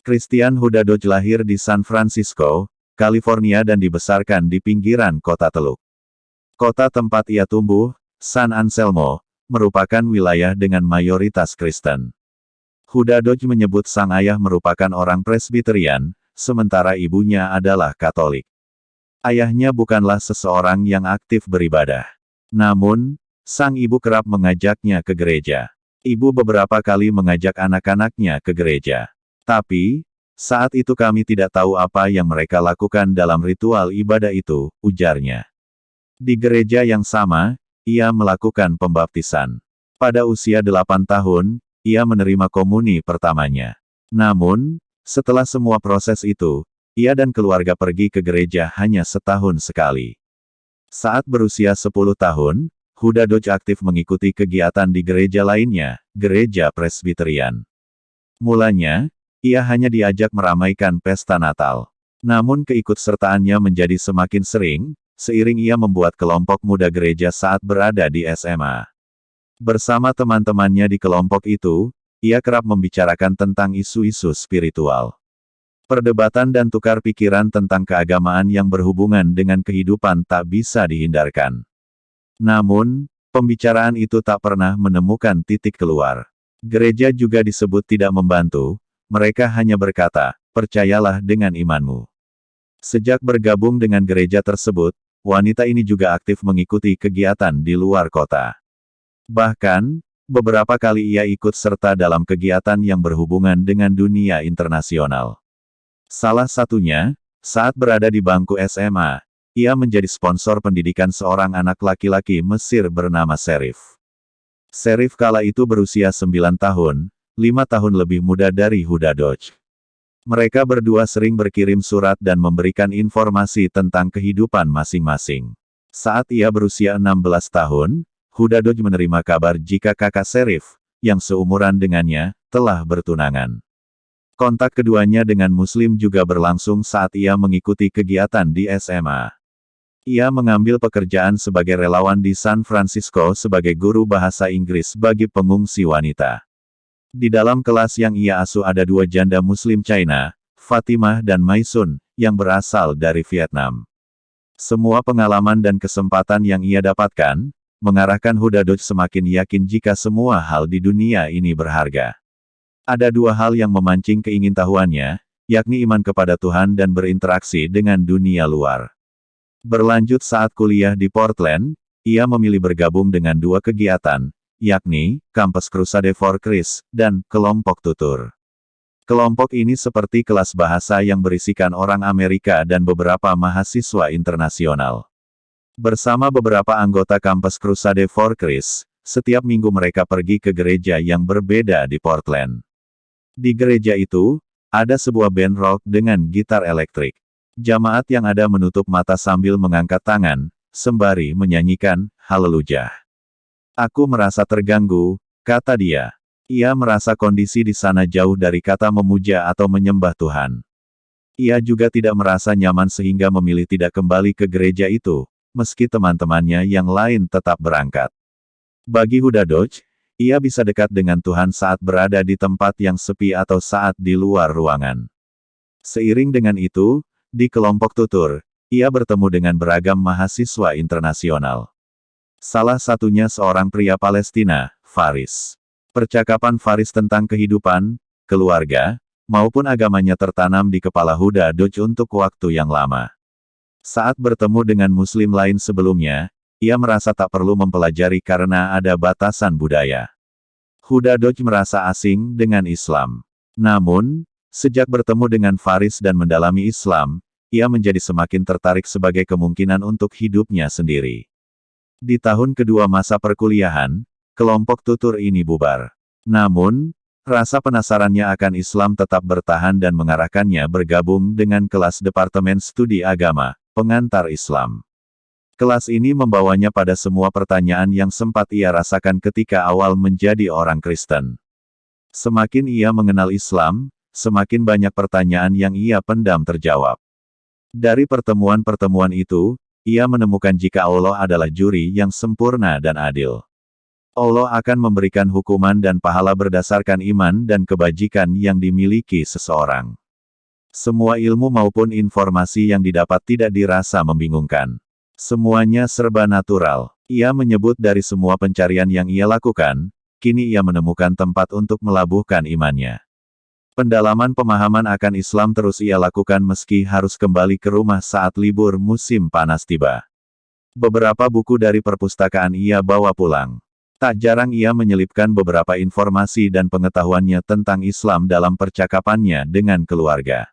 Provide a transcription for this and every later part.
Christian Huda Dodge lahir di San Francisco, California dan dibesarkan di pinggiran kota Teluk. Kota tempat ia tumbuh, San Anselmo, merupakan wilayah dengan mayoritas Kristen. Huda Dodge menyebut sang ayah merupakan orang Presbyterian, sementara ibunya adalah Katolik. Ayahnya bukanlah seseorang yang aktif beribadah. Namun, sang ibu kerap mengajaknya ke gereja. Ibu beberapa kali mengajak anak-anaknya ke gereja. Tapi, saat itu kami tidak tahu apa yang mereka lakukan dalam ritual ibadah itu, ujarnya. Di gereja yang sama, ia melakukan pembaptisan. Pada usia 8 tahun, ia menerima komuni pertamanya. Namun, setelah semua proses itu, ia dan keluarga pergi ke gereja hanya setahun sekali. Saat berusia 10 tahun, Huda Dodge aktif mengikuti kegiatan di gereja lainnya, gereja Presbyterian. Mulanya, ia hanya diajak meramaikan pesta Natal. Namun keikutsertaannya menjadi semakin sering, seiring ia membuat kelompok muda gereja saat berada di SMA. Bersama teman-temannya di kelompok itu, ia kerap membicarakan tentang isu-isu spiritual. Perdebatan dan tukar pikiran tentang keagamaan yang berhubungan dengan kehidupan tak bisa dihindarkan. Namun, pembicaraan itu tak pernah menemukan titik keluar. Gereja juga disebut tidak membantu. Mereka hanya berkata, percayalah dengan imanmu. Sejak bergabung dengan gereja tersebut, wanita ini juga aktif mengikuti kegiatan di luar kota. Bahkan, beberapa kali ia ikut serta dalam kegiatan yang berhubungan dengan dunia internasional. Salah satunya, saat berada di bangku SMA, ia menjadi sponsor pendidikan seorang anak laki-laki Mesir bernama Sherif. Sherif kala itu berusia 9 tahun, 5 tahun lebih muda dari Huda Dodge. Mereka berdua sering berkirim surat dan memberikan informasi tentang kehidupan masing-masing. Saat ia berusia 16 tahun, Huda Dodge menerima kabar jika kakak Sherif, yang seumuran dengannya, telah bertunangan. Kontak keduanya dengan Muslim juga berlangsung saat ia mengikuti kegiatan di SMA. Ia mengambil pekerjaan sebagai relawan di San Francisco sebagai guru bahasa Inggris bagi pengungsi wanita. Di dalam kelas yang ia asuh ada 2 janda Muslim China, Fatimah dan Maisun, yang berasal dari Vietnam. Semua pengalaman dan kesempatan yang ia dapatkan, mengarahkan Huda Dodge semakin yakin jika semua hal di dunia ini berharga. Ada 2 hal yang memancing keingintahuannya, yakni iman kepada Tuhan dan berinteraksi dengan dunia luar. Berlanjut saat kuliah di Portland, ia memilih bergabung dengan 2 kegiatan, yakni Campus Crusade for Christ dan kelompok tutur. Kelompok ini seperti kelas bahasa yang berisikan orang Amerika dan beberapa mahasiswa internasional. Bersama beberapa anggota Campus Crusade for Christ, setiap minggu mereka pergi ke gereja yang berbeda di Portland. Di gereja itu, ada sebuah band rock dengan gitar elektrik. Jamaat yang ada menutup mata sambil mengangkat tangan, sembari menyanyikan Haleluya. Aku merasa terganggu, kata dia. Ia merasa kondisi di sana jauh dari kata memuja atau menyembah Tuhan. Ia juga tidak merasa nyaman sehingga memilih tidak kembali ke gereja itu, meski teman-temannya yang lain tetap berangkat. Bagi Huda Dodge, ia bisa dekat dengan Tuhan saat berada di tempat yang sepi atau saat di luar ruangan. Seiring dengan itu, di kelompok tutur, ia bertemu dengan beragam mahasiswa internasional. Salah satunya seorang pria Palestina, Faris. Percakapan Faris tentang kehidupan, keluarga, maupun agamanya tertanam di kepala Huda Dodge untuk waktu yang lama. Saat bertemu dengan Muslim lain sebelumnya, ia merasa tak perlu mempelajari karena ada batasan budaya. Huda Dodge merasa asing dengan Islam. Namun, sejak bertemu dengan Faris dan mendalami Islam, ia menjadi semakin tertarik sebagai kemungkinan untuk hidupnya sendiri. Di tahun kedua masa perkuliahan, kelompok tutur ini bubar. Namun, rasa penasarannya akan Islam tetap bertahan dan mengarahkannya bergabung dengan kelas Departemen Studi Agama, Pengantar Islam. Kelas ini membawanya pada semua pertanyaan yang sempat ia rasakan ketika awal menjadi orang Kristen. Semakin ia mengenal Islam, semakin banyak pertanyaan yang ia pendam terjawab. Dari pertemuan-pertemuan itu, ia menemukan jika Allah adalah juri yang sempurna dan adil. Allah akan memberikan hukuman dan pahala berdasarkan iman dan kebajikan yang dimiliki seseorang. Semua ilmu maupun informasi yang didapat tidak dirasa membingungkan. Semuanya serba natural. Ia menyebut dari semua pencarian yang ia lakukan, kini ia menemukan tempat untuk melabuhkan imannya. Pendalaman pemahaman akan Islam terus ia lakukan meski harus kembali ke rumah saat libur musim panas tiba. Beberapa buku dari perpustakaan ia bawa pulang. Tak jarang ia menyelipkan beberapa informasi dan pengetahuannya tentang Islam dalam percakapannya dengan keluarga.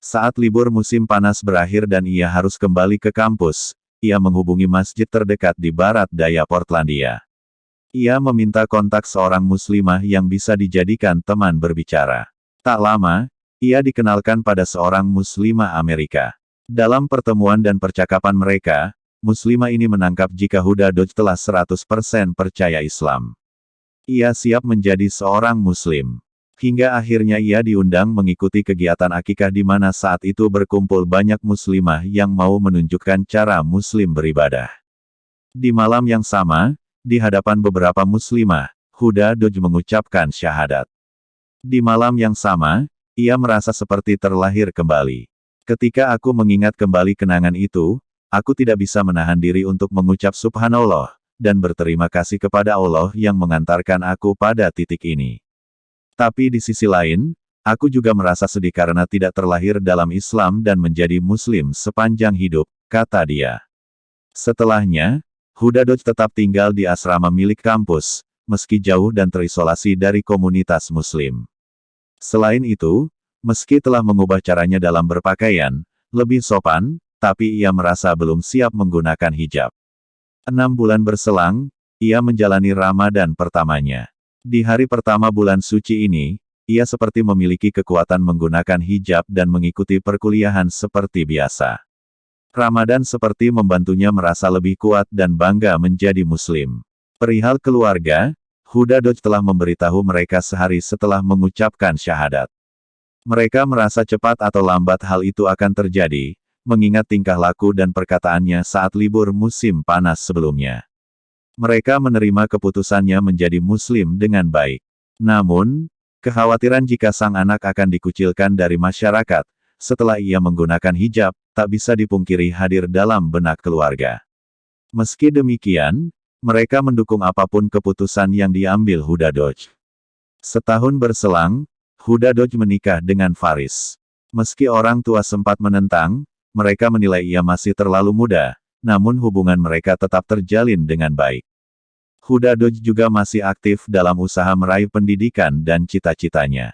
Saat libur musim panas berakhir dan ia harus kembali ke kampus, ia menghubungi masjid terdekat di barat daya Portlandia. Ia meminta kontak seorang muslimah yang bisa dijadikan teman berbicara. Tak lama, ia dikenalkan pada seorang muslimah Amerika. Dalam pertemuan dan percakapan mereka, muslimah ini menangkap jika Huda Dodge telah 100% percaya Islam. Ia siap menjadi seorang muslim. Hingga akhirnya ia diundang mengikuti kegiatan akikah di mana saat itu berkumpul banyak muslimah yang mau menunjukkan cara muslim beribadah. Di malam yang sama, di hadapan beberapa muslimah, Huda Dodge mengucapkan syahadat. Di malam yang sama, ia merasa seperti terlahir kembali. Ketika aku mengingat kembali kenangan itu, aku tidak bisa menahan diri untuk mengucap subhanallah, dan berterima kasih kepada Allah yang mengantarkan aku pada titik ini. Tapi di sisi lain, aku juga merasa sedih karena tidak terlahir dalam Islam dan menjadi Muslim sepanjang hidup, kata dia. Setelahnya, Huda Dodge tetap tinggal di asrama milik kampus, meski jauh dan terisolasi dari komunitas Muslim. Selain itu, meski telah mengubah caranya dalam berpakaian, lebih sopan, tapi ia merasa belum siap menggunakan hijab. 6 bulan berselang, ia menjalani Ramadan pertamanya. Di hari pertama bulan suci ini, ia seperti memiliki kekuatan menggunakan hijab dan mengikuti perkuliahan seperti biasa. Ramadan seperti membantunya merasa lebih kuat dan bangga menjadi Muslim. Perihal keluarga, Huda Dodge telah memberitahu mereka sehari setelah mengucapkan syahadat. Mereka merasa cepat atau lambat hal itu akan terjadi, mengingat tingkah laku dan perkataannya saat libur musim panas sebelumnya. Mereka menerima keputusannya menjadi Muslim dengan baik. Namun, kekhawatiran jika sang anak akan dikucilkan dari masyarakat, setelah ia menggunakan hijab, tak bisa dipungkiri hadir dalam benak keluarga. Meski demikian, mereka mendukung apapun keputusan yang diambil Huda Dodge. Setahun berselang, Huda Dodge menikah dengan Faris. Meski orang tua sempat menentang, mereka menilai ia masih terlalu muda, namun hubungan mereka tetap terjalin dengan baik. Huda Dodge juga masih aktif dalam usaha meraih pendidikan dan cita-citanya.